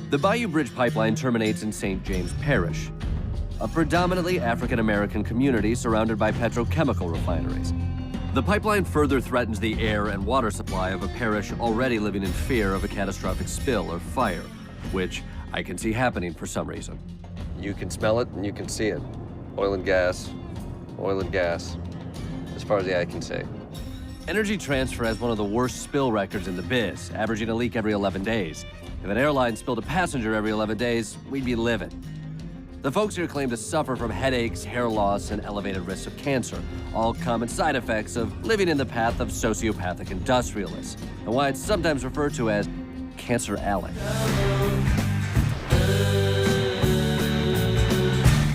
The Bayou Bridge pipeline terminates in St. James Parish, a predominantly African-American community surrounded by petrochemical refineries. The pipeline further threatens the air and water supply of a parish already living in fear of a catastrophic spill or fire, which I can see happening for some reason. You can smell it and you can see it. Oil and gas, as far as the eye can see. Energy Transfer has one of the worst spill records in the biz, averaging a leak every 11 days. If an airline spilled a passenger every 11 days, we'd be livid. The folks here claim to suffer from headaches, hair loss, and elevated risks of cancer, all common side effects of living in the path of sociopathic industrialists, and why it's sometimes referred to as Cancer Alley.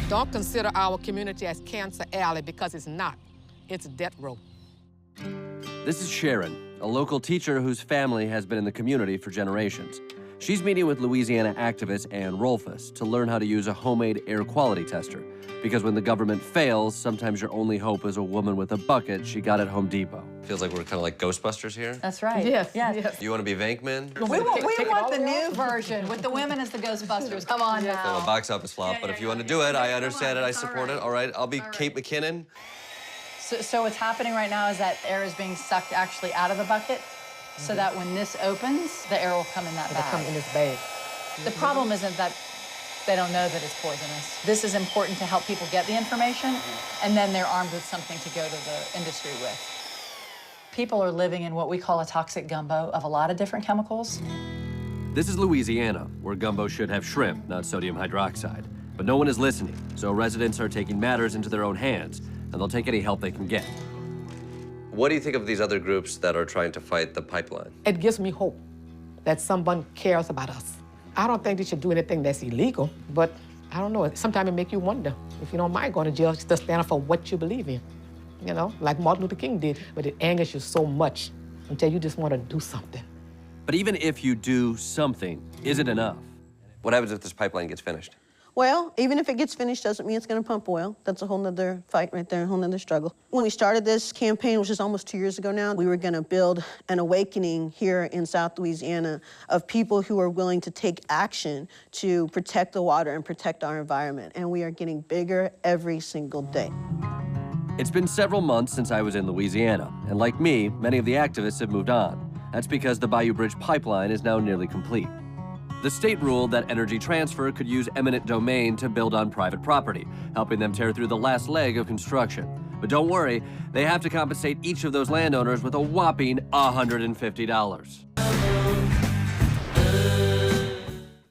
Don't consider our community as Cancer Alley because it's not. It's death row. This is Sharon, a local teacher whose family has been in the community for generations. She's meeting with Louisiana activist Ann Rolfus to learn how to use a homemade air quality tester. Because when the government fails, sometimes your only hope is a woman with a bucket she got at Home Depot. Feels like we're kind of like Ghostbusters here. That's right. Yes. You want to be Venkman? We want the new version with the women as the Ghostbusters. Come on So a now. box office flop, but if you want to do it, I understand it, I support it. All right, I'll be Kate McKinnon. So what's happening right now is that air is being sucked actually out of the bucket, so that when this opens, the air will come in that It'll come bag. in this bag. The problem isn't that they don't know that it's poisonous. This is important to help people get the information, and then they're armed with something to go to the industry with. People are living in what we call a toxic gumbo of a lot of different chemicals. This is Louisiana, where gumbo should have shrimp, not sodium hydroxide. But no one is listening, so residents are taking matters into their own hands, and they'll take any help they can get. What do you think of these other groups that are trying to fight the pipeline? It gives me hope that someone cares about us. I don't think they should do anything that's illegal, but I don't know. Sometimes it makes you wonder if you don't mind going to jail just to stand up for what you believe in. You know, like Martin Luther King did, but it angers you so much until you just want to do something. But even if you do something, is it enough? What happens if this pipeline gets finished? Well, even if it gets finished doesn't mean it's going to pump oil. That's a whole nother fight right there, a whole nother struggle. When we started this campaign, which is almost 2 years ago now, we were going to build an awakening here in South Louisiana of people who are willing to take action to protect the water and protect our environment. And we are getting bigger every single day. It's been several months since I was in Louisiana, and like me, many of the activists have moved on. That's because the Bayou Bridge pipeline is now nearly complete. The state ruled that Energy Transfer could use eminent domain to build on private property, helping them tear through the last leg of construction. But don't worry, they have to compensate each of those landowners with a whopping $150.